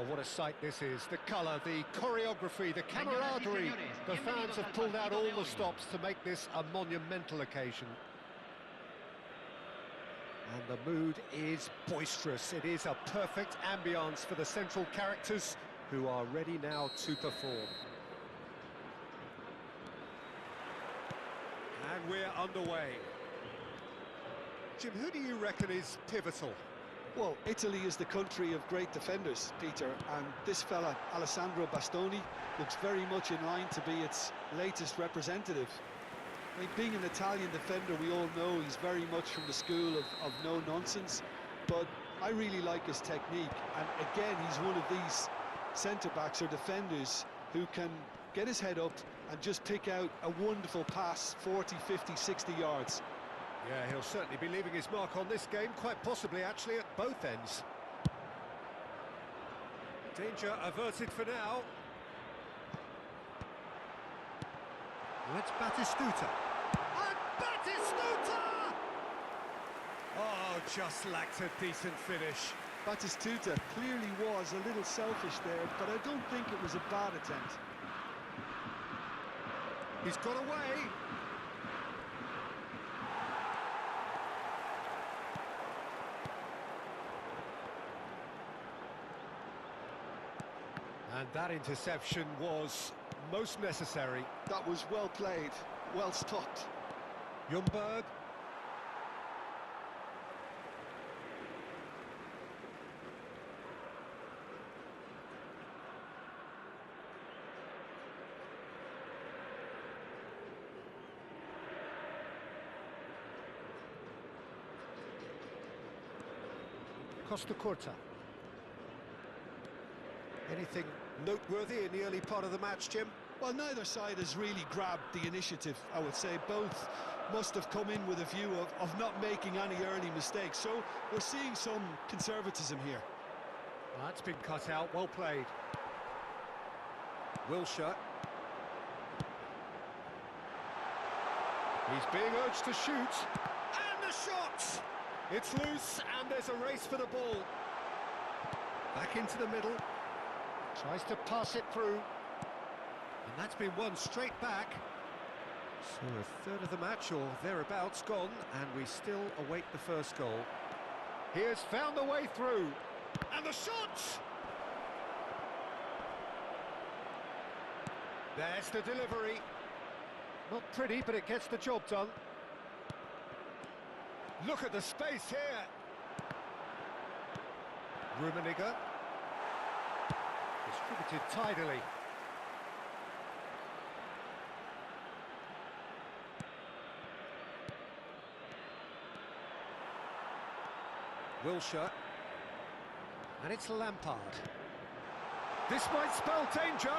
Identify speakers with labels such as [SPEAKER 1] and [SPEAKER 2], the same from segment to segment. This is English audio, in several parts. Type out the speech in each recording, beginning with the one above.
[SPEAKER 1] Oh, what a sight this is. The colour, the choreography, the camaraderie. The fans have pulled out all the stops to make this a monumental occasion. And the mood is boisterous. It is a perfect ambience for the central characters who are ready now to perform. And we're underway. Jim, who do you reckon is pivotal?
[SPEAKER 2] Well, Italy is the country of great defenders, Peter, and this fella, Alessandro Bastoni, looks very much in line to be its latest representative. I mean, being an Italian defender, we all know he's very much from the school of no-nonsense, but I really like his technique, and again, he's one of these centre-backs or defenders who can get his head up and just pick out a wonderful pass, 40, 50, 60 yards.
[SPEAKER 1] Yeah, he'll certainly be leaving his mark on this game, quite possibly actually at both ends. Danger averted for now. Let's Batistuta. And Batistuta! Oh, just lacked a decent finish.
[SPEAKER 2] Batistuta clearly was a little selfish there, but I don't think it was a bad attempt.
[SPEAKER 1] He's got away. And that interception was most necessary.
[SPEAKER 2] That was well played, well stopped.
[SPEAKER 1] Ljungberg. Costa Curta. Anything noteworthy in the early part of the match, Jim?
[SPEAKER 2] Well, neither side has really grabbed the initiative, I would say. Both must have come in with a view of not making any early mistakes. So we're seeing some conservatism here.
[SPEAKER 1] Well, that's been cut out, well played. Wilshere. He's being urged to shoot. And the shot! It's loose, and there's a race for the ball. Back into the middle. Tries to pass it through. And that's been won straight back. So a third of the match, or thereabouts, gone, and we still await the first goal. He has found the way through. And the shot! There's the delivery. Not pretty, but it gets the job done. Look at the space here. Rummenigge. Distributed tidily. Wilshere. And it's Lampard. This might spell danger.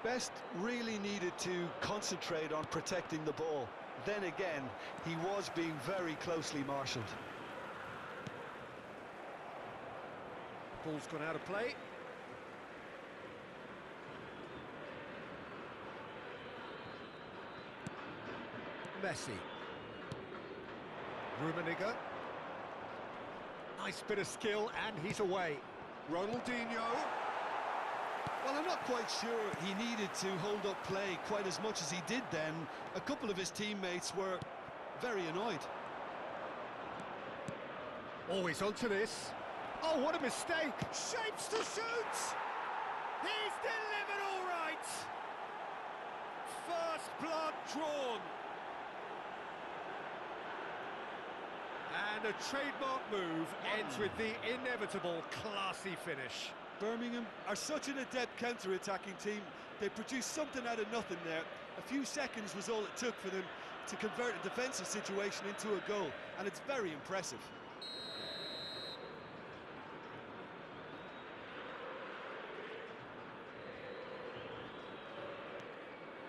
[SPEAKER 2] Best really needed to concentrate on protecting the ball. Then again, he was being very closely marshalled.
[SPEAKER 1] Ball's gone out of play. Messi. Rummenigge. Nice bit of skill, and he's away. Ronaldinho.
[SPEAKER 2] Well, I'm not quite sure he needed to hold up play quite as much as he did then. A couple of his teammates were very annoyed.
[SPEAKER 1] Always onto this. Oh, what a mistake! Shapes to shoot! He's delivered all right! First blood drawn. And a trademark move ends with the inevitable classy finish.
[SPEAKER 2] Birmingham are such an adept counter-attacking team. They produced something out of nothing there. A few seconds was all it took for them to convert a defensive situation into a goal, and it's very impressive.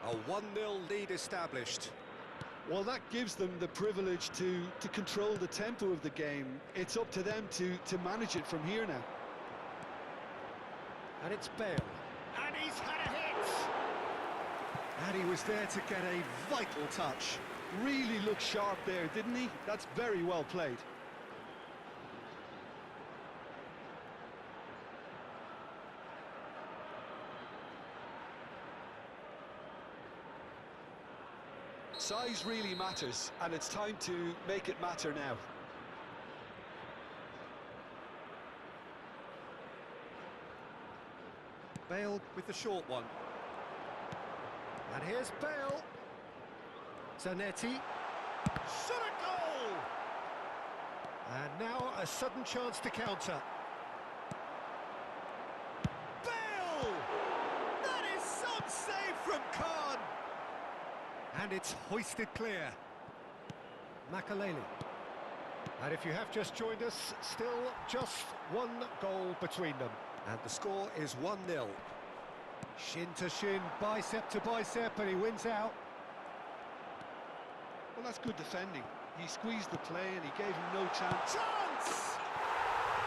[SPEAKER 1] A 1-0 lead established.
[SPEAKER 2] Well, that gives them the privilege to control the tempo of the game. It's up to them to manage it from here now.
[SPEAKER 1] And it's Bale. And he's had a hit! And he was there to get a vital touch.
[SPEAKER 2] Really looked sharp there, didn't he? That's very well played. Size really matters, and it's time to make it matter now.
[SPEAKER 1] Bale with the short one. And here's Bale. Zanetti. Shot a goal! And now a sudden chance to counter. Bale! That is some save from Khan! And it's hoisted clear. Makaleli. And if you have just joined us, still just one goal between them. And the score is 1-0. Shin to shin, bicep to bicep, and he wins out.
[SPEAKER 2] Well, that's good defending. He squeezed the play and he gave him no chance.
[SPEAKER 1] Chance!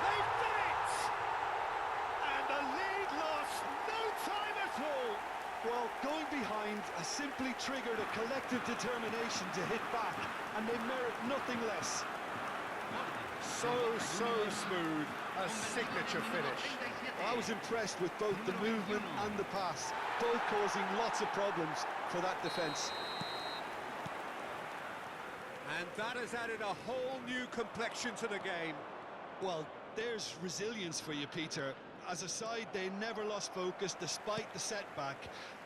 [SPEAKER 1] They've done it! And the lead lost no time at all.
[SPEAKER 2] Well, going behind has simply triggered a collective determination to hit back, and they merit nothing less.
[SPEAKER 1] So smooth, a signature finish.
[SPEAKER 2] I was impressed with both the movement and the pass, both causing lots of problems for that defence.
[SPEAKER 1] And that has added a whole new complexion to the game.
[SPEAKER 2] Well, there's resilience for you, Peter. As a side, they never lost focus despite the setback,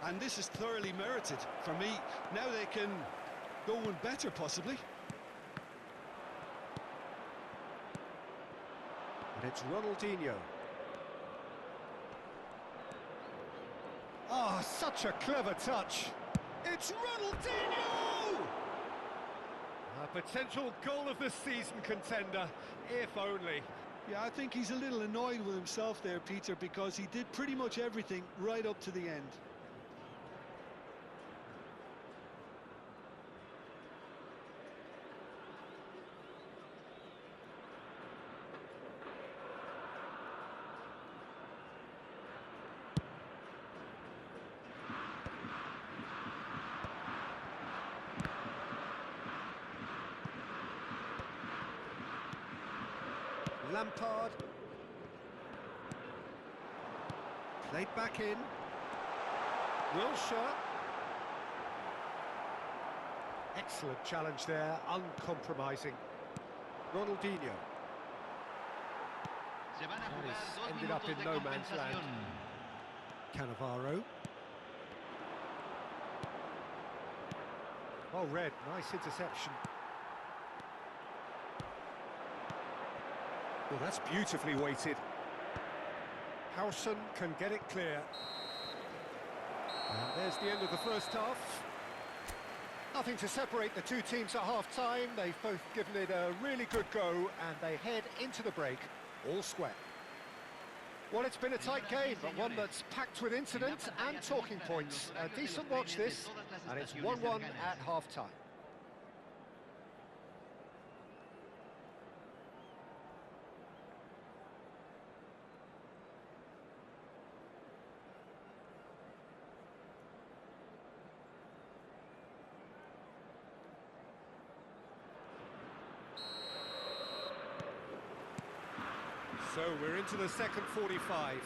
[SPEAKER 2] and this is thoroughly merited for me. Now they can go one better, possibly.
[SPEAKER 1] And it's Ronaldinho. Oh, such a clever touch. It's Ronaldinho! A potential goal of the season contender, if only.
[SPEAKER 2] Yeah, I think he's a little annoyed with himself there, Peter, because he did pretty much everything right up to the end.
[SPEAKER 1] Lampard. Played back in. Wilshere. Excellent challenge there, uncompromising. Ronaldinho. And he's ended up in no man's land. Cannavaro. Oh, Red, nice interception. Well, that's beautifully weighted. Howson can get it clear. And there's the end of the first half. Nothing to separate the two teams at half-time. They've both given it a really good go, and they head into the break, all square. Well, it's been a tight game, but one that's packed with incident and talking points. A decent watch this, and it's 1-1 at half-time. So we're into the second 45.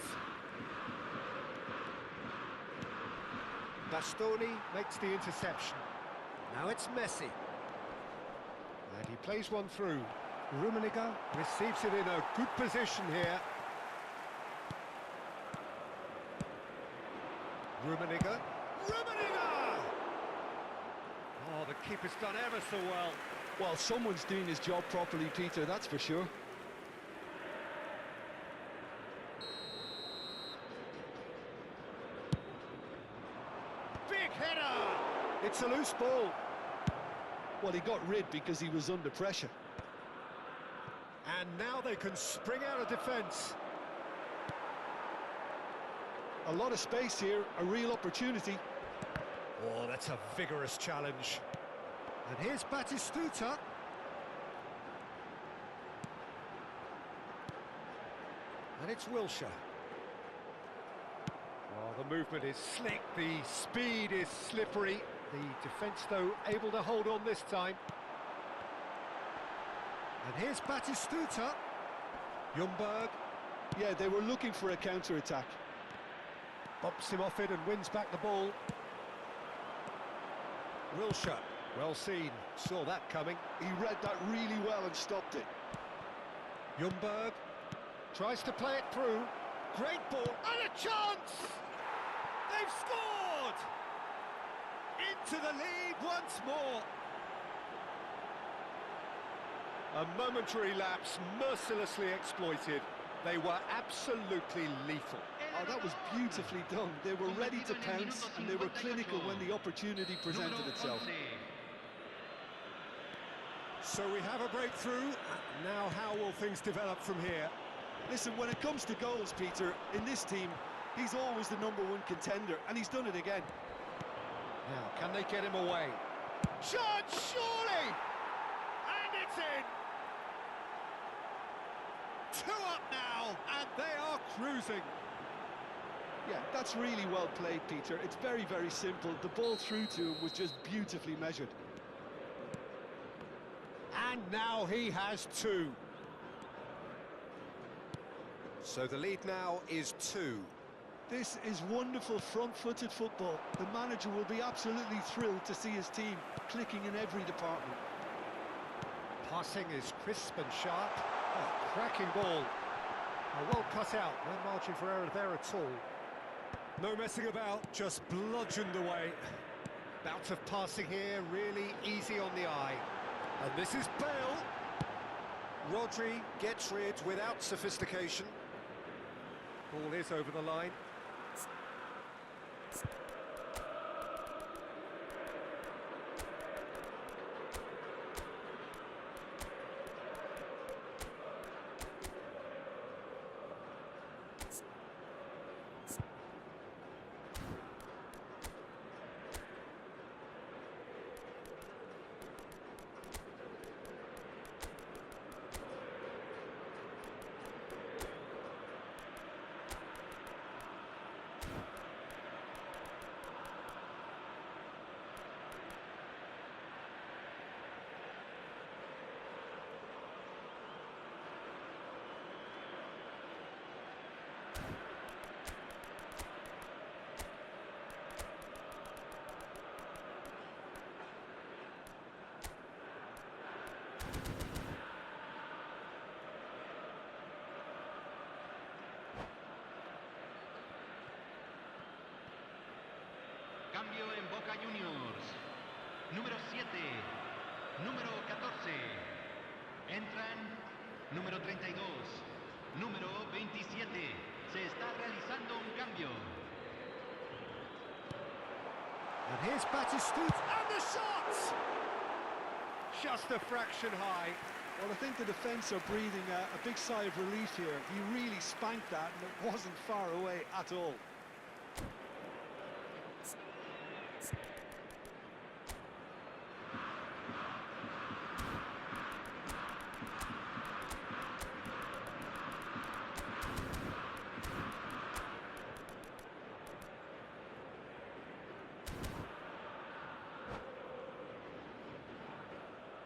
[SPEAKER 1] Bastoni makes the interception. Now it's Messi. And he plays one through. Rummenigge receives it in a good position here. Rummenigge. Rummenigge! Oh, the keeper's done ever so well.
[SPEAKER 2] Well, someone's doing his job properly, Peter, that's for sure.
[SPEAKER 1] It's a loose ball.
[SPEAKER 2] Well, he got rid because he was under pressure.
[SPEAKER 1] And now they can spring out of defence.
[SPEAKER 2] A lot of space here, a real opportunity.
[SPEAKER 1] Oh, that's a vigorous challenge. And here's Batistuta. And it's Wilshere. Oh, the movement is slick, the speed is slippery. The defence, though, able to hold on this time. And here's Batistuta. Ljungberg.
[SPEAKER 2] Yeah, they were looking for a counter-attack.
[SPEAKER 1] Bumps him off it and wins back the ball. Wilshere. Well seen, saw that coming.
[SPEAKER 2] He read that really well and stopped it.
[SPEAKER 1] Ljungberg tries to play it through. Great ball, and a chance! They've scored! Into the lead once more. A momentary lapse, mercilessly exploited. They were absolutely lethal.
[SPEAKER 2] Oh, that was beautifully done. They were ready to pounce, and they were clinical when the opportunity presented itself.
[SPEAKER 1] So we have a breakthrough. Now how will things develop from here?
[SPEAKER 2] Listen, when it comes to goals, Peter, in this team, he's always the #1 contender, and he's done it again.
[SPEAKER 1] Now, can they get him away? Chance, surely! And it's in! 2 up now, and they are cruising.
[SPEAKER 2] Yeah, that's really well played, Peter. It's very, very simple. The ball through to him was just beautifully measured.
[SPEAKER 1] And now he has 2. So the lead now is 2.
[SPEAKER 2] This is wonderful front-footed football. The manager will be absolutely thrilled to see his team clicking in every department.
[SPEAKER 1] Passing is crisp and sharp. A cracking ball. Well cut out, no margin for error there at all. No messing about, just bludgeoned away. Bout of passing here, really easy on the eye. And this is Bale. Rodri gets rid without sophistication. Ball is over the line.
[SPEAKER 3] Cambio en Boca Juniors. Número 7, número 14. Entran número 32, número 27. Se está realizando un cambio.
[SPEAKER 1] And here's Batistuta, and the shot! Just a fraction high.
[SPEAKER 2] Well, I think the defence are breathing a big sigh of relief here. He really spanked that, and it wasn't far away at all.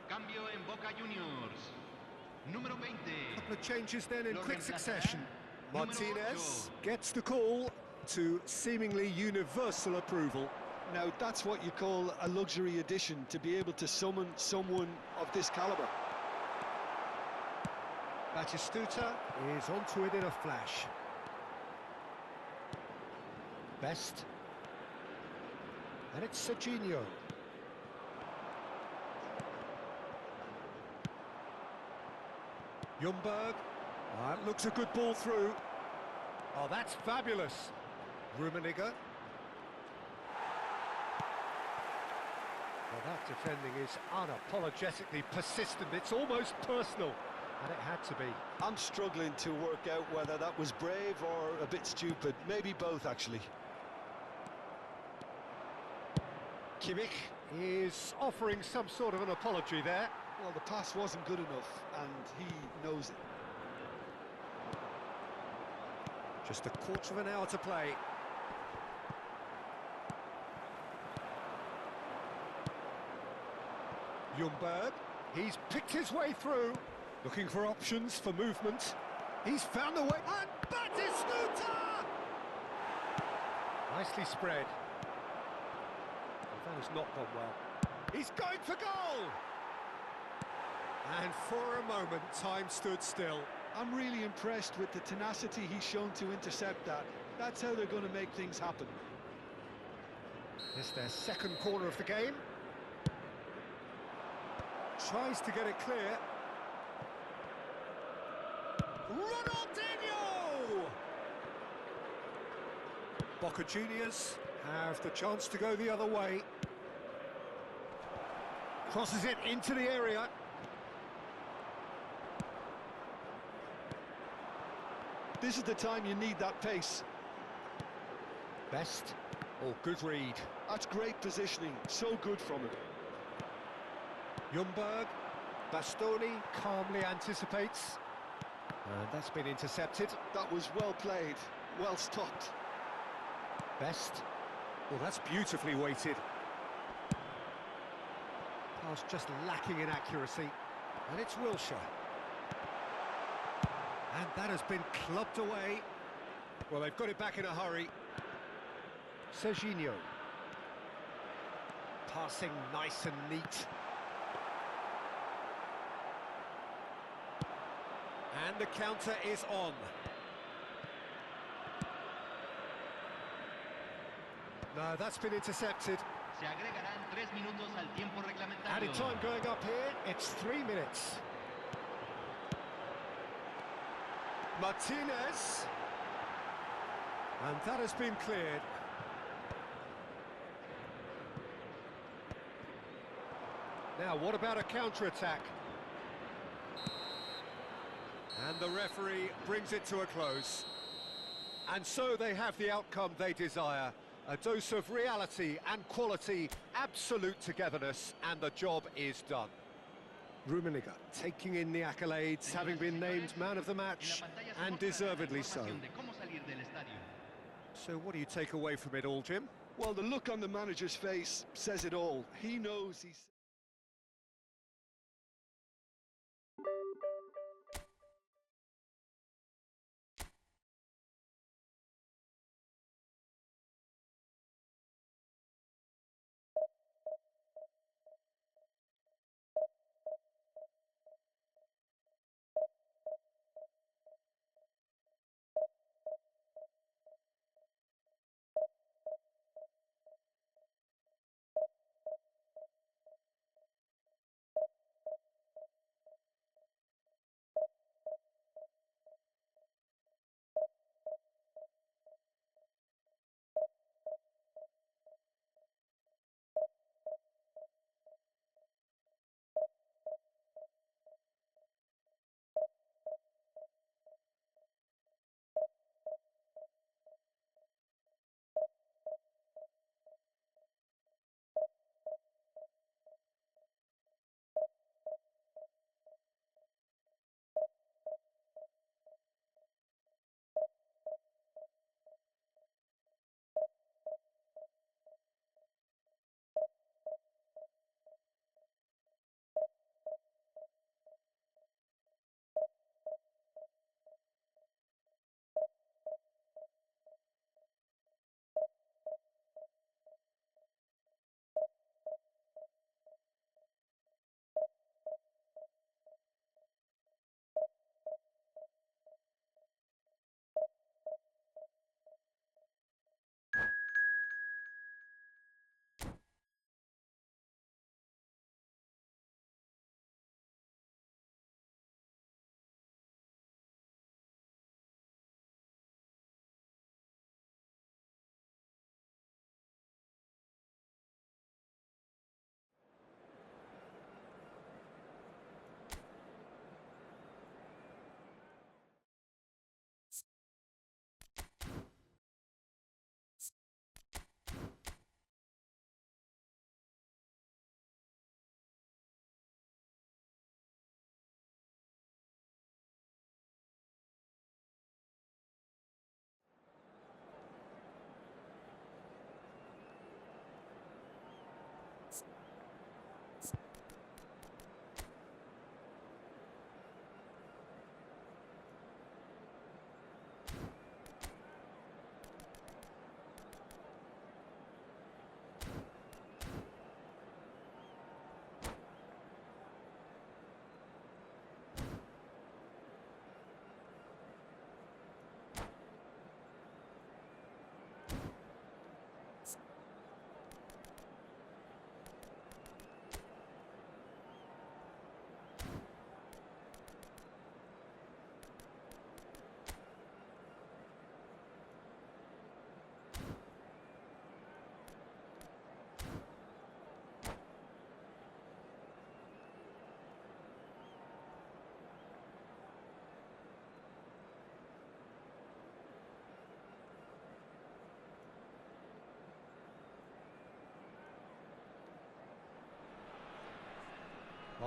[SPEAKER 3] Cambio en Boca Juniors. Número 20.
[SPEAKER 1] Couple of changes then in
[SPEAKER 3] Lo
[SPEAKER 1] quick
[SPEAKER 3] reemplazará
[SPEAKER 1] succession.
[SPEAKER 3] número
[SPEAKER 1] Martinez
[SPEAKER 3] 8.
[SPEAKER 1] gets the call to seemingly universal approval.
[SPEAKER 2] Now, that's what you call a luxury addition, to be able to summon someone of this calibre.
[SPEAKER 1] Batistuta is onto it in a flash. Best. And it's Serginho. Ljungberg. That looks a good ball through. Oh, that's fabulous. Rummenigge. Well, that defending is unapologetically persistent. It's almost personal. And it had to be.
[SPEAKER 2] I'm struggling to work out whether that was brave or a bit stupid. Maybe both, actually.
[SPEAKER 1] Kimmich is offering some sort of an apology there.
[SPEAKER 2] Well, the pass wasn't good enough, and he knows it.
[SPEAKER 1] Just a quarter of an hour to play. Ljungberg, he's picked his way through, looking for options for movement. He's found the way, and Batistuta! Nicely spread. Well, that has not gone well. He's going for goal! And for a moment, time stood still.
[SPEAKER 2] I'm really impressed with the tenacity he's shown to intercept that. That's how they're going to make things happen.
[SPEAKER 1] It's their second corner of the game. Tries to get it clear. Ronaldinho! Boca Juniors have the chance to go the other way. Crosses it into the area.
[SPEAKER 2] This is the time you need that pace.
[SPEAKER 1] Best. Oh, good read.
[SPEAKER 2] That's great positioning, so good from him.
[SPEAKER 1] Ljungberg. Bastoni calmly anticipates. And that's been intercepted.
[SPEAKER 2] That was well played, well stopped.
[SPEAKER 1] Best. Well, that's beautifully weighted. Pass just lacking in accuracy. And it's Wilshere. And that has been clubbed away. Well, they've got it back in a hurry. Serginho. Passing nice and neat. And the counter is on. No, that's been intercepted.
[SPEAKER 3] Se agregarán 3 minutos al tiempo reglamentario.
[SPEAKER 1] Added time going up here, it's 3 minutes. Martinez. And that has been cleared. Now, what about a counter-attack? And the referee brings it to a close. And so they have the outcome they desire. A dose of reality and quality, absolute togetherness, and the job is done. Rummenigge taking in the accolades, having been named man of the match, and deservedly so. So what do you take away from it all, Jim?
[SPEAKER 2] Well, the look on the manager's face says it all. He knows he's...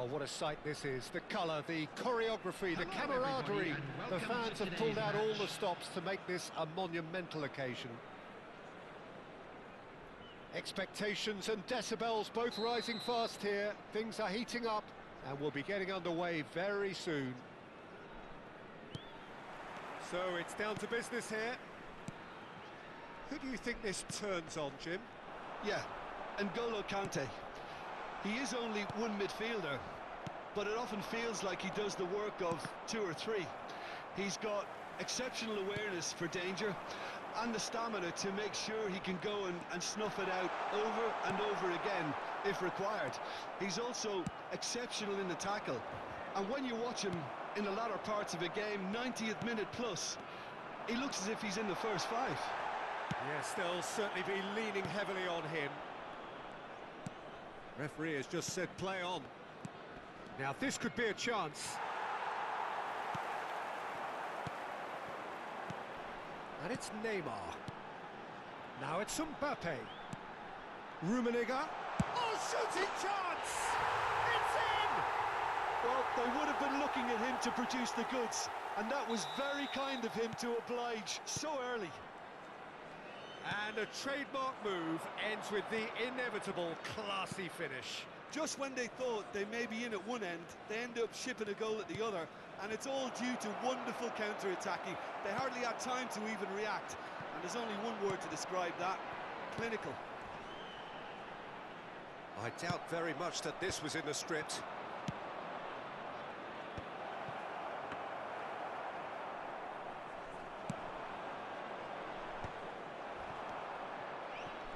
[SPEAKER 1] Oh, what a sight this is. The colour, the choreography, the camaraderie. The fans have pulled out all the stops to make this a monumental occasion. Expectations and decibels both rising fast here. Things are heating up and we'll be getting underway very soon. So it's down to business here. Who do you think this turns on, Jim?
[SPEAKER 2] Yeah, N'Golo Kante. He is only one midfielder, but it often feels like he does the work of two or three. He's got exceptional awareness for danger and the stamina to make sure he can go and snuff it out over and over again if required. He's also exceptional in the tackle, and when you watch him in the latter parts of a game, 90th minute plus, he looks as if he's in the first five.
[SPEAKER 1] Yes, they'll certainly be leaning heavily on him. Referee has just said play on. Now this could be a chance. And it's Neymar. Now it's Mbappe. Rummenigge. Oh, shooting chance! It's in!
[SPEAKER 2] Well, they would have been looking at him to produce the goods, and that was very kind of him to oblige so early.
[SPEAKER 1] And a trademark move ends with the inevitable classy finish.
[SPEAKER 2] Just when they thought they may be in at one end, they end up shipping a goal at the other, and it's all due to wonderful counter-attacking. They hardly had time to even react, and there's only one word to describe that: clinical.
[SPEAKER 1] I doubt very much that this was in the script.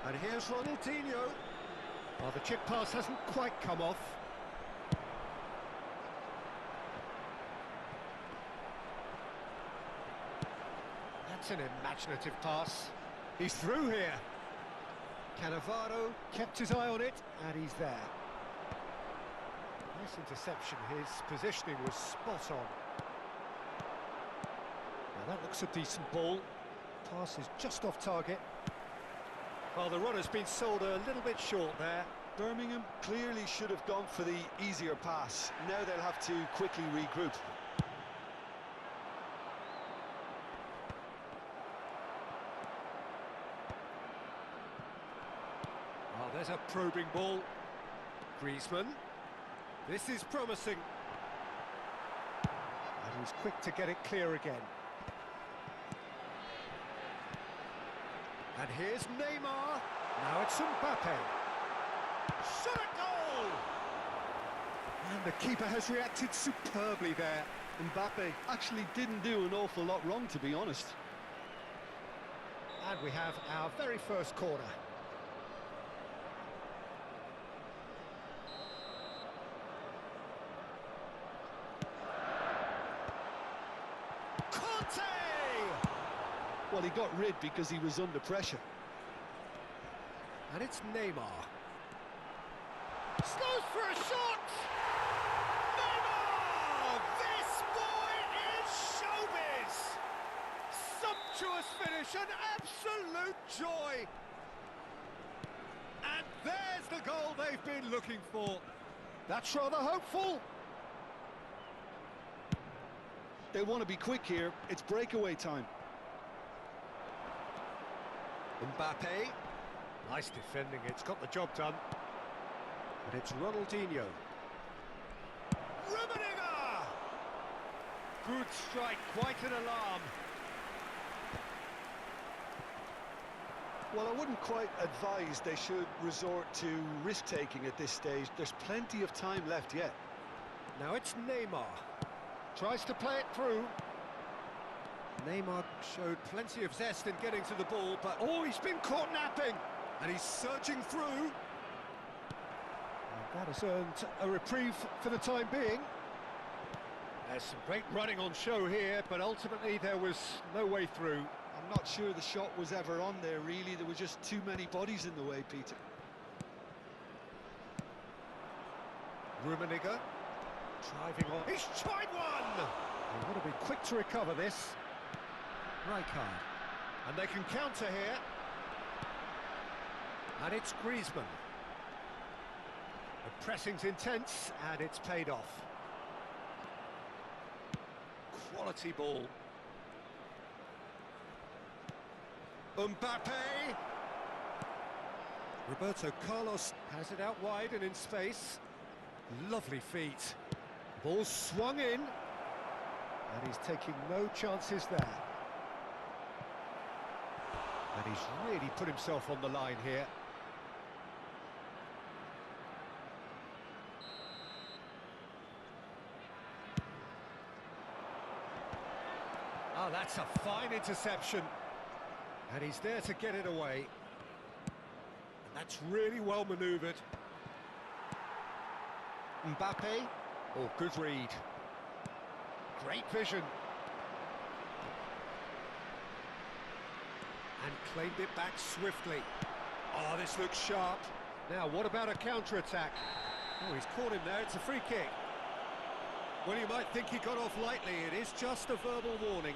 [SPEAKER 1] And here's Ronaldinho. Oh, the chip pass hasn't quite come off. That's an imaginative pass. He's through here. Cannavaro kept his eye on it, and he's there. Nice interception. His positioning was spot on. Now that looks a decent ball. Pass is just off target. Well, the runner's been sold a little bit short there.
[SPEAKER 2] Birmingham clearly should have gone for the easier pass. Now they'll have to quickly regroup.
[SPEAKER 1] Oh, there's a probing ball. Griezmann. This is promising. And he's quick to get it clear again. And here's Neymar. Now it's Mbappe. Shot at goal! And the keeper has reacted superbly there.
[SPEAKER 2] Mbappe actually didn't do an awful lot wrong, to be honest.
[SPEAKER 1] And we have our very first corner.
[SPEAKER 2] Well, he got rid because he was under pressure.
[SPEAKER 1] And it's Neymar. Goes for a shot! Neymar! This boy is showbiz! Sumptuous finish, an absolute joy! And there's the goal they've been looking for. That's rather hopeful.
[SPEAKER 2] They want to be quick here. It's breakaway time.
[SPEAKER 1] Mbappe. Nice defending, it's got the job done. And it's Ronaldinho. Rummenigge! Good strike, quite an alarm.
[SPEAKER 2] Well, I wouldn't quite advise they should resort to risk-taking at this stage. There's plenty of time left yet.
[SPEAKER 1] Now it's Neymar. Tries to play it through. Neymar showed plenty of zest in getting to the ball, but oh, he's been caught napping, and he's surging through. And that has earned a reprieve for the time being. There's some great running on show here, but ultimately there was no way through.
[SPEAKER 2] I'm not sure the shot was ever on there, really. There were just too many bodies in the way, Peter.
[SPEAKER 1] Rummenigge driving on. He's tried one! They want to be quick to recover this. Rankeando. And they can counter here. And it's Griezmann. Pressing's intense, and it's paid off. Quality ball. Mbappe! Roberto Carlos has it out wide and in space. Lovely feet. Ball swung in. And he's taking no chances there. And he's really put himself on the line here. Oh, that's a fine interception. And he's there to get it away. And that's really well manoeuvred. Mbappe. Oh, good read. Great vision. And claimed it back swiftly. Oh, this looks sharp. Now, what about a counter-attack? Oh, he's caught him there. It's a free kick. Well, you might think he got off lightly. It is just a verbal warning.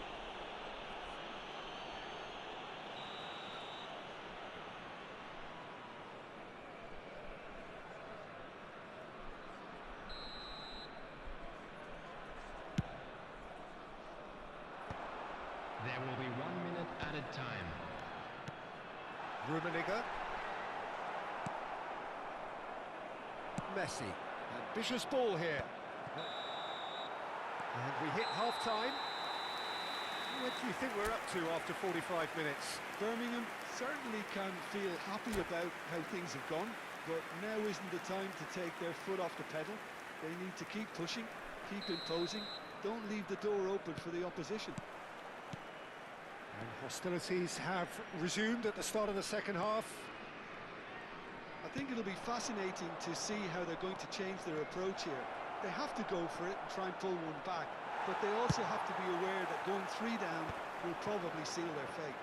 [SPEAKER 3] There will be 1 minute added time.
[SPEAKER 1] Rummenigge. Messi. Ambitious ball here. And we hit half-time. What do you think we're up to after 45 minutes?
[SPEAKER 2] Birmingham certainly can feel happy about how things have gone, but now isn't the time to take their foot off the pedal. They need to keep pushing, keep imposing, don't leave the door open for the opposition.
[SPEAKER 1] And hostilities have resumed at the start of the second half.
[SPEAKER 2] I think it'll be fascinating to see how they're going to change their approach here. They have to go for it and try and pull one back, but they also have to be aware that going 3 down will probably seal their fate.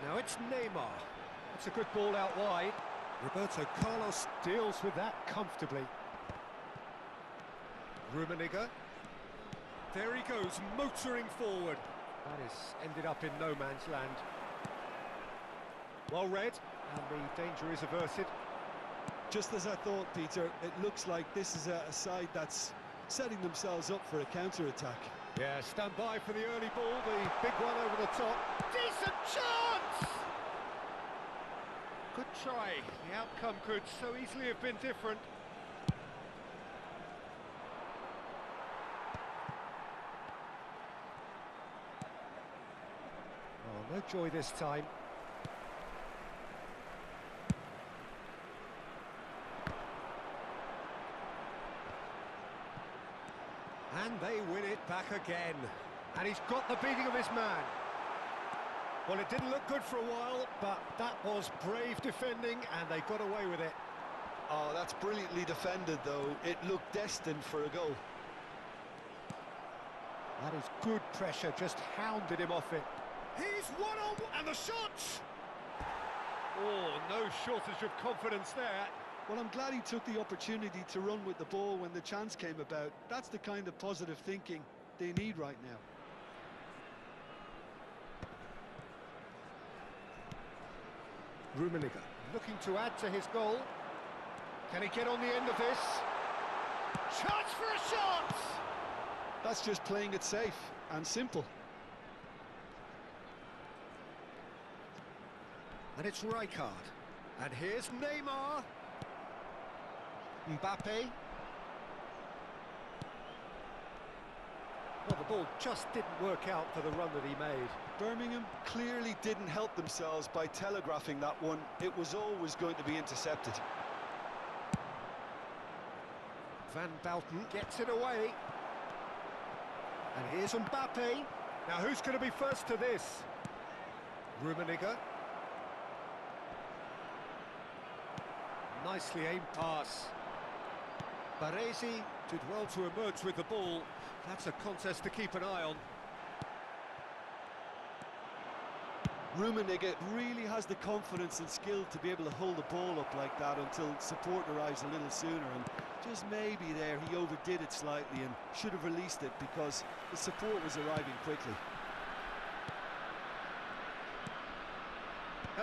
[SPEAKER 1] Now it's Neymar. That's a good ball out wide. Roberto Carlos deals with that comfortably. Rummenigge. There he goes, motoring forward. That has ended up in no man's land. Well read, and the danger is averted.
[SPEAKER 2] Just as I thought, Peter, it looks like this is a side that's setting themselves up for a counter-attack.
[SPEAKER 1] Yeah, stand by for the early ball, the big one over the top. Decent chance! Good try. The outcome could so easily have been different. Oh, no joy this time. And they win it back again. And he's got the beating of his man. Well, it didn't look good for a while, but that was brave defending, and they got away with it.
[SPEAKER 2] Oh, that's brilliantly defended, though. It looked destined for a goal.
[SPEAKER 1] That is good pressure, just hounded him off it. He's one-on-one, and the shot! Oh, no shortage of confidence there.
[SPEAKER 2] Well, I'm glad he took the opportunity to run with the ball when the chance came about. That's the kind of positive thinking they need right now.
[SPEAKER 1] Rummenigge looking to add to his goal. Can he get on the end of this? Chance for a shot!
[SPEAKER 2] That's just playing it safe and simple.
[SPEAKER 1] And it's Rijkaard. And here's Neymar. Mbappe. Well, the ball just didn't work out for the run that he made.
[SPEAKER 2] Birmingham clearly didn't help themselves by telegraphing that one. It was always going to be intercepted.
[SPEAKER 1] Van Belten gets it away. And here's Mbappe. Now, who's going to be first to this? Rummenigge. Nicely aimed pass. Baresi did well to emerge with the ball. That's a contest to keep an eye on.
[SPEAKER 2] Rummenigge really has the confidence and skill to be able to hold the ball up like that until support arrives a little sooner, and just maybe there he overdid it slightly and should have released it because the support was arriving quickly.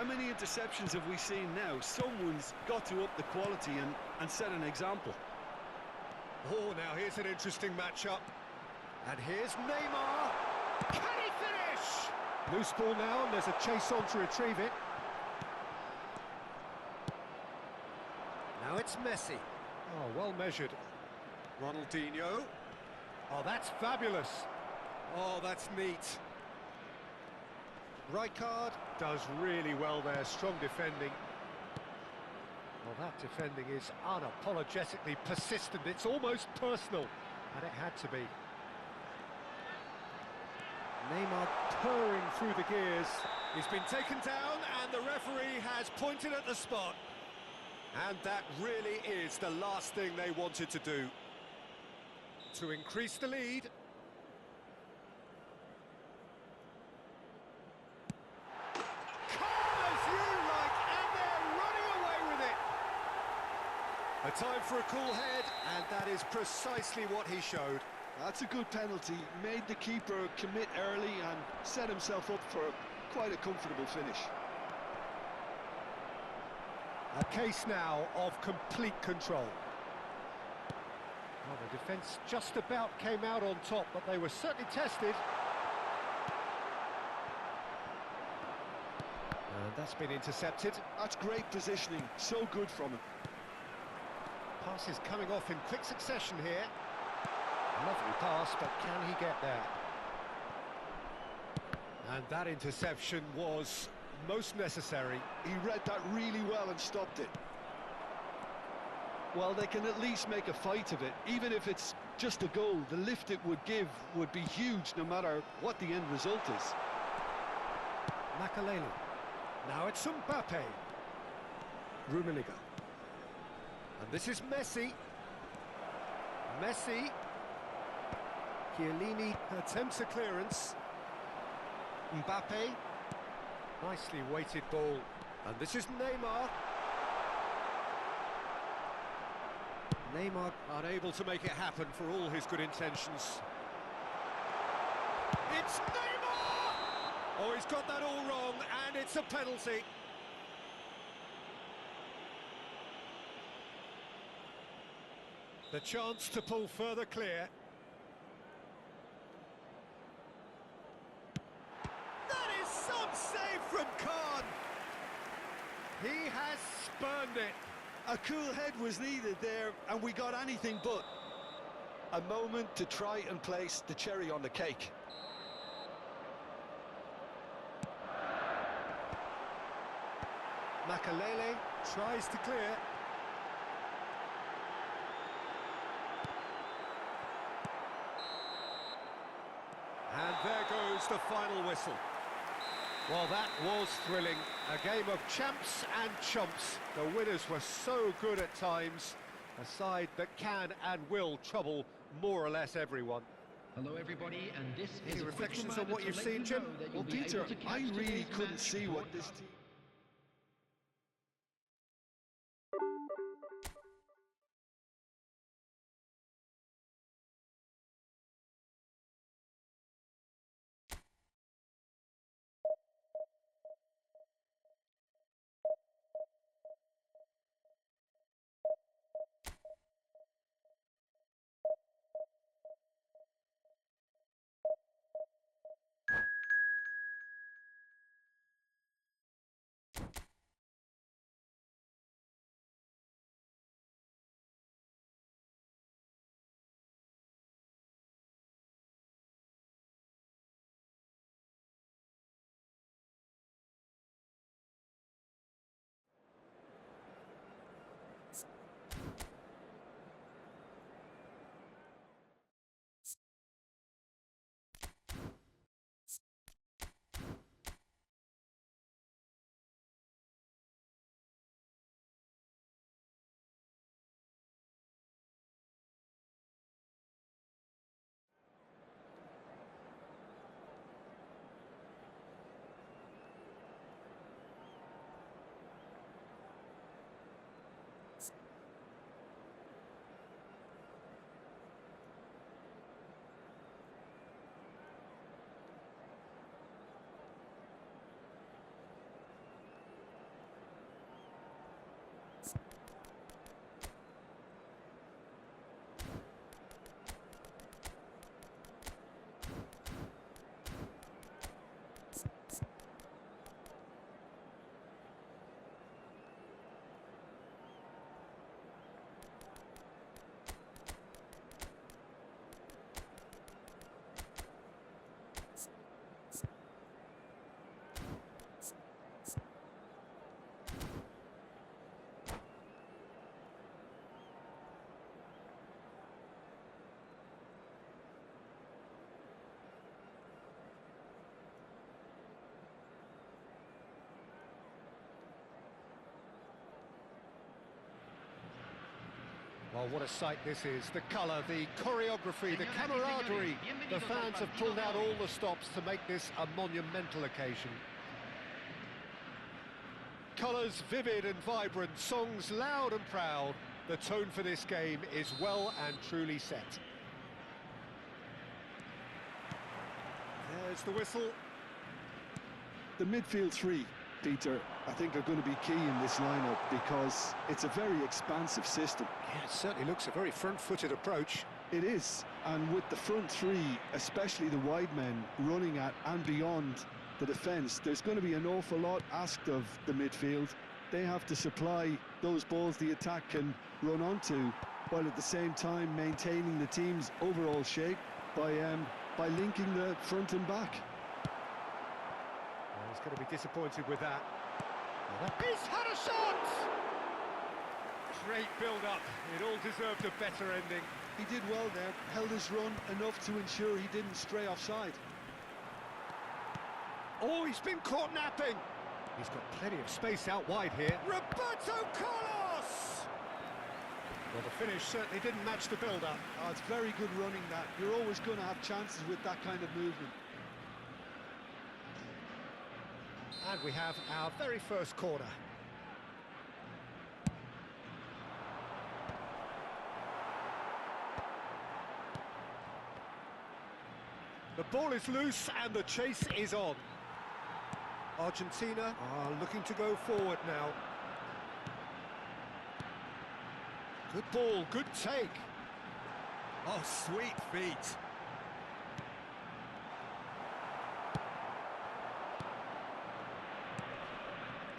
[SPEAKER 2] How many interceptions have we seen now? Someone's got to up the quality and set an example.
[SPEAKER 1] Oh, now here's an interesting matchup. And here's Neymar. Can he finish? Loose ball now, and there's a chase on to retrieve it. Now it's Messi. Oh, well measured. Ronaldinho. Oh, that's fabulous. Oh, that's neat. Rijkaard does really well there, strong defending. Well, that defending is unapologetically persistent. It's almost personal, and it had to be. Neymar purring through the gears. He's been taken down, and the referee has pointed at the spot. And that really is the last thing they wanted to do. To increase the lead. Calm as you like, and they're running away with it. A time for a cool head, and that is precisely what he showed.
[SPEAKER 2] That's a good penalty. Made the keeper commit early and set himself up for quite a comfortable finish.
[SPEAKER 1] A case now of complete control. Well, the defence just about came out on top, but they were certainly tested. And that's been intercepted.
[SPEAKER 2] That's great positioning, so good from him.
[SPEAKER 1] Pass is coming off in quick succession here. Lovely pass, but can he get there? And that interception was most necessary.
[SPEAKER 2] He read that really well and stopped it. Well, they can at least make a fight of it. Even if it's just a goal, the lift it would give would be huge no matter what the end result is.
[SPEAKER 1] Makalele. Now it's Mbappe. Rummenigge. And this is Messi. Messi. Chiellini attempts a clearance. Mbappe. Nicely weighted ball. And this is Neymar. Neymar unable to make it happen for all his good intentions. It's Neymar! Oh, he's got that all wrong, and it's a penalty. The chance to pull further clear. That is some save from Khan. He has spurned it.
[SPEAKER 2] A cool head was needed there, and we got anything but. A moment to try and place the cherry on the cake.
[SPEAKER 1] Makalele tries to clear. And there goes the final whistle. Well, that was thrilling. A game of champs and chumps. The winners were so good at times. A side that can and will trouble more or less everyone.
[SPEAKER 3] Hello everybody, and this
[SPEAKER 1] Any
[SPEAKER 3] is a quick
[SPEAKER 1] reflections on
[SPEAKER 3] reminder
[SPEAKER 1] what
[SPEAKER 3] to
[SPEAKER 1] you've
[SPEAKER 3] let
[SPEAKER 1] seen,
[SPEAKER 3] you
[SPEAKER 1] Jim?
[SPEAKER 3] know that
[SPEAKER 2] Well,
[SPEAKER 3] you'll be
[SPEAKER 2] Peter,
[SPEAKER 3] able to catch
[SPEAKER 2] I really
[SPEAKER 3] today's
[SPEAKER 2] couldn't
[SPEAKER 3] match
[SPEAKER 2] see what
[SPEAKER 3] before
[SPEAKER 2] this team...
[SPEAKER 1] Well, what a sight this is. The colour, the choreography, the camaraderie. The fans have pulled out all the stops to make this a monumental occasion. Colours vivid and vibrant, songs loud and proud. The tone for this game is well and truly set. There's the whistle.
[SPEAKER 2] The midfield three, Peter, I think are going to be key in this lineup because it's a very expansive system.
[SPEAKER 1] Yeah, it certainly looks a very front-footed approach.
[SPEAKER 2] It is, and with the front three, especially the wide men, running at and beyond the defence, there's going to be an awful lot asked of the midfield. They have to supply those balls the attack can run onto, while at the same time maintaining the team's overall shape by linking the front and back.
[SPEAKER 1] Well, he's going to be disappointed with that. He's had a shot! Great build-up. It all deserved a better ending.
[SPEAKER 2] He did well there, held his run enough to ensure he didn't stray offside.
[SPEAKER 1] Oh, he's been caught napping. He's got plenty of space out wide here. Roberto Carlos! Well, the finish certainly didn't match the build-up.
[SPEAKER 2] Oh, it's very good running that. You're always going to have chances with that kind of movement.
[SPEAKER 1] And we have our very first corner. The ball is loose and the chase is on. Argentina are looking to go forward now. Good ball, good take. Oh, sweet feet.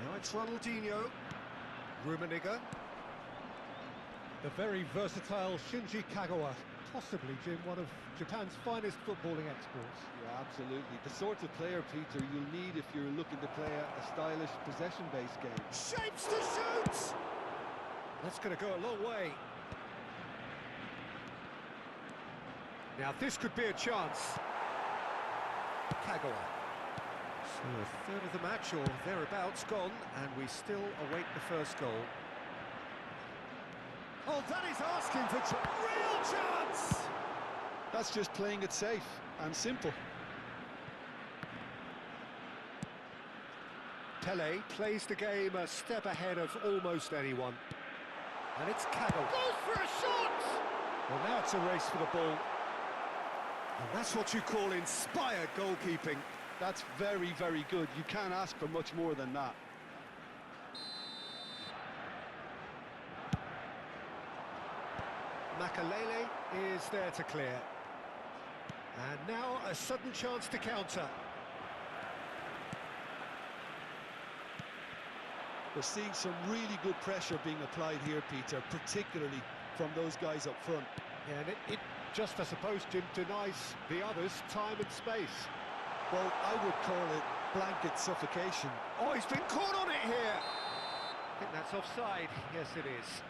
[SPEAKER 1] Now it's Ronaldinho. Rummenigge. The very versatile Shinji Kagawa. Possibly, Jim, one of Japan's finest footballing exports.
[SPEAKER 2] Yeah, absolutely. The sort of player, Peter, you'll need if you're looking to play a stylish possession-based game.
[SPEAKER 1] Shapes to shoot! That's going to go a long way. Now this could be a chance. Kagawa. So a third of the match or thereabouts gone, and we still await the first goal. Oh, that is asking for real chance!
[SPEAKER 2] That's just playing it safe and simple.
[SPEAKER 1] Pele plays the game a step ahead of almost anyone. And it's Kagawa. Goes for a shot! Well, now it's a race for the ball. And that's what you call inspired goalkeeping.
[SPEAKER 2] That's very, very good. You can't ask for much more than that.
[SPEAKER 1] Makalele is there to clear. And now a sudden chance to counter.
[SPEAKER 2] We're seeing some really good pressure being applied here, Peter, particularly from those guys up front.
[SPEAKER 1] Yeah, and it just, I suppose, Jim, denies the others time and space.
[SPEAKER 2] Well, I would call it blanket suffocation.
[SPEAKER 1] Oh, he's been caught on it here! I think that's offside. Yes, it is.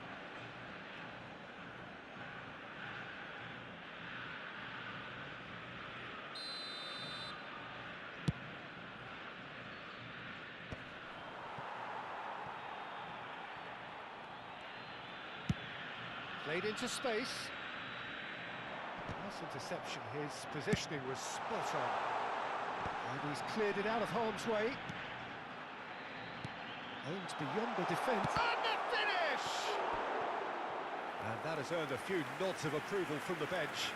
[SPEAKER 1] Played into space. Nice interception. His positioning was spot on. And he's cleared it out of harm's way. Aims beyond the defence. And the finish! And that has earned a few nods of approval from the bench.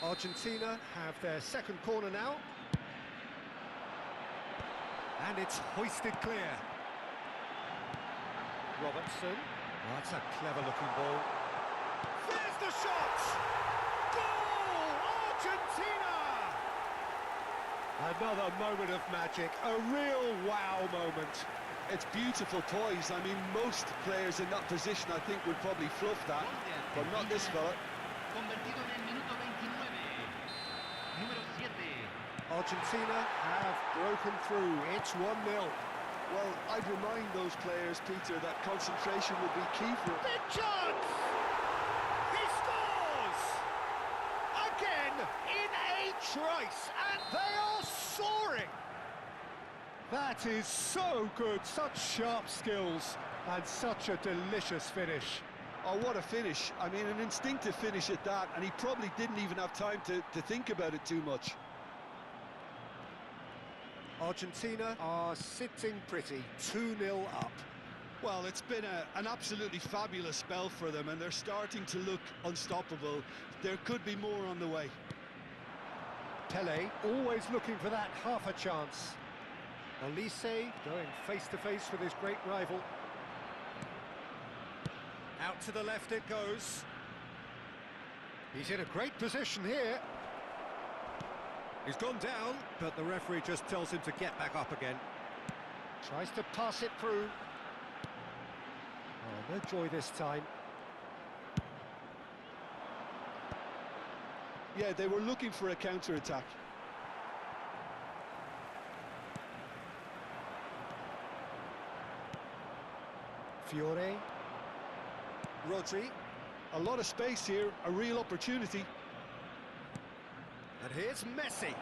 [SPEAKER 1] Argentina have their second corner now. And it's hoisted clear. Robertson. Oh, that's a clever-looking ball. There's the shot! Goal! Argentina! Another moment of magic, a real wow moment.
[SPEAKER 2] It's beautiful poise. I mean, most players in that position, I think, would probably fluff that, but not this fella.
[SPEAKER 3] Convertido en el minuto 29. Número 7.
[SPEAKER 1] Argentina have broken through. It's 1-0.
[SPEAKER 2] Well, I'd remind those players, Peter, that concentration will be key for it.
[SPEAKER 1] Big chance! He scores! Again, in a trice, and they are soaring! That is so good, such sharp skills, and such a delicious finish.
[SPEAKER 2] Oh, what a finish. I mean, an instinctive finish at that, and he probably didn't even have time to think about it too much.
[SPEAKER 1] Argentina are sitting pretty, 2-0 up.
[SPEAKER 2] Well, it's been an absolutely fabulous spell for them, and they're starting to look unstoppable. There could be more on the way.
[SPEAKER 1] Pele always looking for that half a chance. Elise going face-to-face with his great rival. Out to the left it goes. He's in a great position here. He's gone down, but the referee just tells him to get back up again. Tries to pass it through. Oh, no joy this time.
[SPEAKER 2] Yeah, they were looking for a counter-attack.
[SPEAKER 1] Fiore. Rodri.
[SPEAKER 2] A lot of space here, a real opportunity.
[SPEAKER 1] And here's Messi.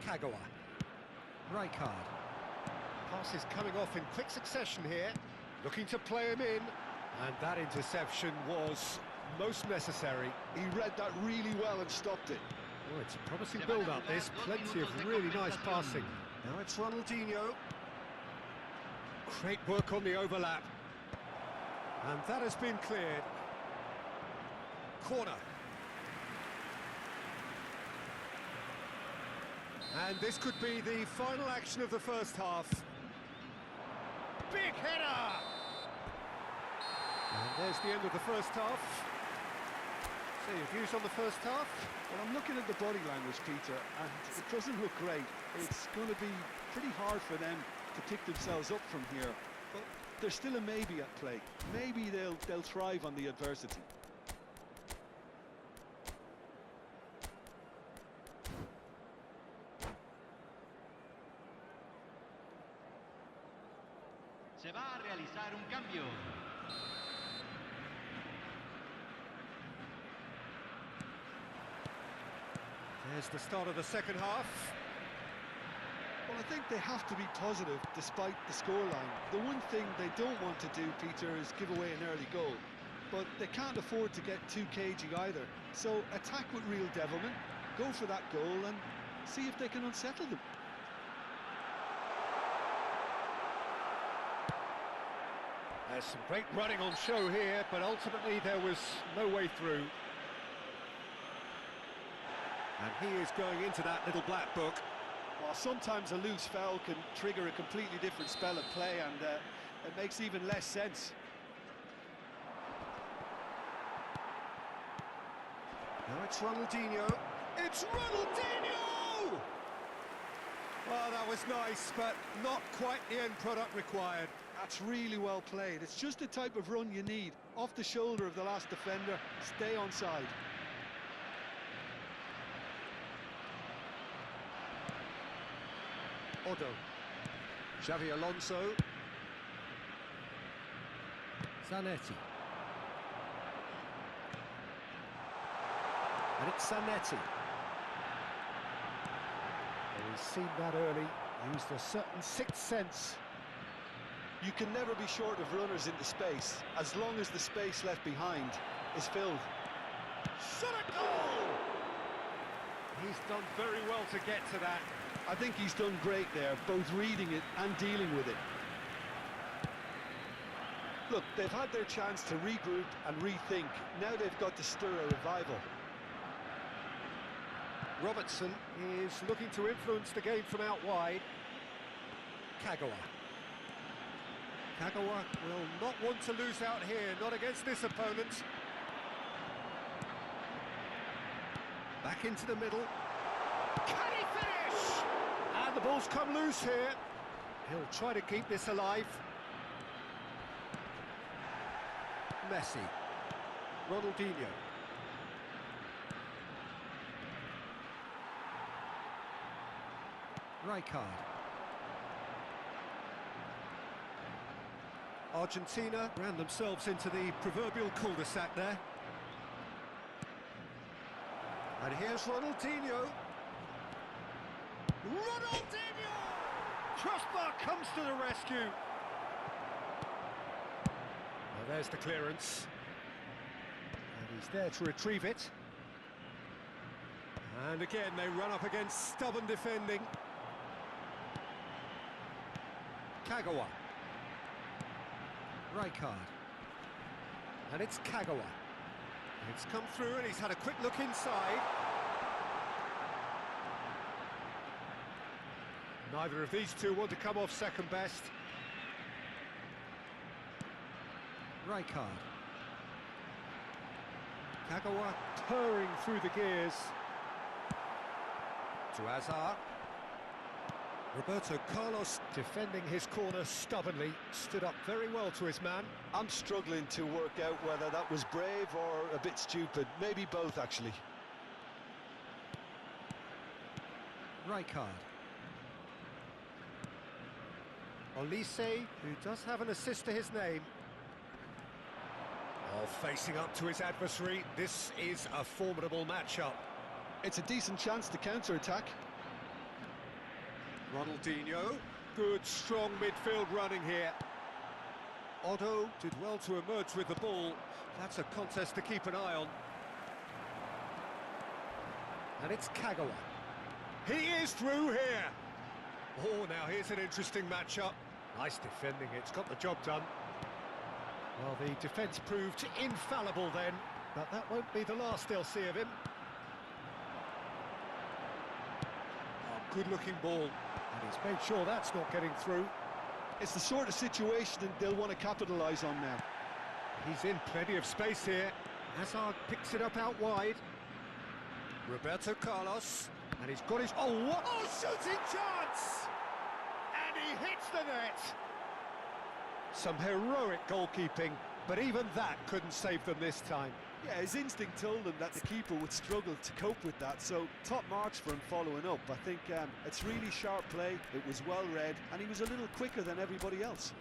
[SPEAKER 1] Kagawa. Rijkaard. Pass is coming off in quick succession here. Looking to play him in. And that interception was most necessary.
[SPEAKER 2] He read that really well and stopped it.
[SPEAKER 1] Oh, it's a promising build-up, this. Plenty of really nice passing. Now it's Ronaldinho. Great work on the overlap. And that has been cleared. Corner. And this could be the final action of the first half. Big header! And there's the end of the first half. So your views on the first half?
[SPEAKER 2] Well, I'm looking at the body language, Peter, and it doesn't look great. It's going to be pretty hard for them to pick themselves up from here. But there's still a maybe at play. Maybe they'll thrive on the adversity.
[SPEAKER 3] Se va a realizar un cambio.
[SPEAKER 1] There's the start of the second half.
[SPEAKER 2] Well, I think they have to be positive despite the scoreline. The one thing they don't want to do, Peter, is give away an early goal. But they can't afford to get too cagey either. So attack with real devilment, go for that goal and see if they can unsettle them.
[SPEAKER 1] There's some great running on show here, but ultimately there was no way through. And he is going into that little black book.
[SPEAKER 2] Well, sometimes a loose foul can trigger a completely different spell of play, and it makes even less sense.
[SPEAKER 1] Now it's Ronaldinho. It's Ronaldinho! Well, that was nice, but not quite the end product required.
[SPEAKER 2] That's really well played. It's just the type of run you need. Off the shoulder of the last defender, stay onside.
[SPEAKER 1] Odo. Xavi Alonso. Zanetti. And it's Zanetti. Well, he's seen that early, used a certain sixth sense.
[SPEAKER 2] You can never be short of runners into space, as long as the space left behind is filled.
[SPEAKER 1] Shot a goal! He's done very well to get to that.
[SPEAKER 2] I think he's done great there, both reading it and dealing with it. Look, they've had their chance to regroup and rethink. Now they've got to stir a revival.
[SPEAKER 1] Robertson is looking to influence the game from out wide. Kagawa. Kagawa will not want to lose out here, not against this opponent. Back into the middle. Can he finish? And the ball's come loose here. He'll try to keep this alive. Messi. Ronaldinho. Rijkaard. Argentina ran themselves into the proverbial cul-de-sac there. And here's Ronaldinho. Ronaldinho! Crossbar comes to the rescue. Well, there's the clearance. And he's there to retrieve it. And again, they run up against stubborn defending. Kagawa. Rijkaard. And it's Kagawa. It's come through and he's had a quick look inside. Neither of these two want to come off second best. Rijkaard. Kagawa purring through the gears. To Azar. Roberto Carlos defending his corner stubbornly, stood up very well to his man.
[SPEAKER 2] I'm struggling to work out whether that was brave or a bit stupid. Maybe both, actually.
[SPEAKER 1] Rijkaard. Olise, who does have an assist to his name. Oh, facing up to his adversary, this is a formidable matchup.
[SPEAKER 2] It's a decent chance to counter-attack.
[SPEAKER 1] Ronaldinho, good strong midfield running here. Otto did well to emerge with the ball. That's a contest to keep an eye on. And it's Kagawa. He is through here. Oh, now here's an interesting matchup. Nice defending, it's got the job done. Well, the defence proved infallible then, but that won't be the last they'll see of him. Oh, good-looking ball. And he's made sure that's not getting through.
[SPEAKER 2] It's the sort of situation that they'll want to capitalise on now.
[SPEAKER 1] He's in plenty of space here. Hazard picks it up out wide. Roberto Carlos. And he's got his... Oh, what a shooting chance! And he hits the net. Some heroic goalkeeping, but even that couldn't save them this time.
[SPEAKER 2] Yeah, his instinct told him that the keeper would struggle to cope with that, so top marks for him following up. I think it's really sharp play, it was well read, and he was a little quicker than everybody else.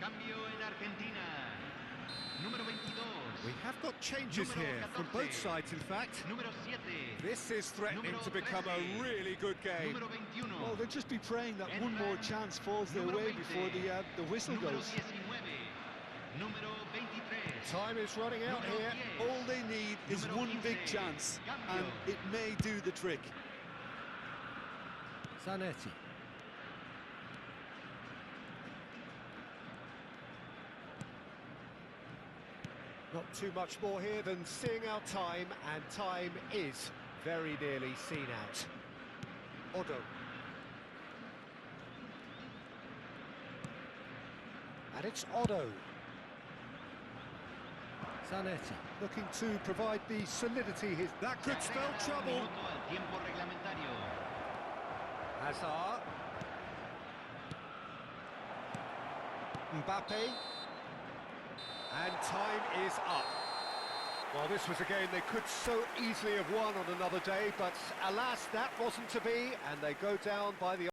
[SPEAKER 3] Cambio en Argentina. Número 22.
[SPEAKER 1] We have got changes here from both sides, in fact.
[SPEAKER 3] Número 7.
[SPEAKER 1] This is threatening
[SPEAKER 3] Número
[SPEAKER 1] to become
[SPEAKER 3] 13.
[SPEAKER 1] a really good game.
[SPEAKER 3] Número 21.
[SPEAKER 2] Well, they'll just be praying that one more chance falls their way before the whistle
[SPEAKER 3] Número
[SPEAKER 2] goes.
[SPEAKER 3] 19. Número 23.
[SPEAKER 1] Time is running out
[SPEAKER 3] Número
[SPEAKER 1] here.
[SPEAKER 3] 10.
[SPEAKER 2] All they need is
[SPEAKER 3] Número
[SPEAKER 2] one big
[SPEAKER 3] 15.
[SPEAKER 2] chance,
[SPEAKER 3] Cambio.
[SPEAKER 2] and it may do the trick.
[SPEAKER 1] Zanetti. Not too much more here than seeing out time, and time is very nearly seen out. Otto. And it's Otto. Zanetti looking to provide the solidity. That could
[SPEAKER 3] Se
[SPEAKER 1] spell
[SPEAKER 3] agrega un
[SPEAKER 1] trouble.
[SPEAKER 3] minuto al tiempo reglamentario.
[SPEAKER 1] Hazard. Mbappe. And time is up. Well, this was a game they could so easily have won on another day, but alas, that wasn't to be, and they go down by the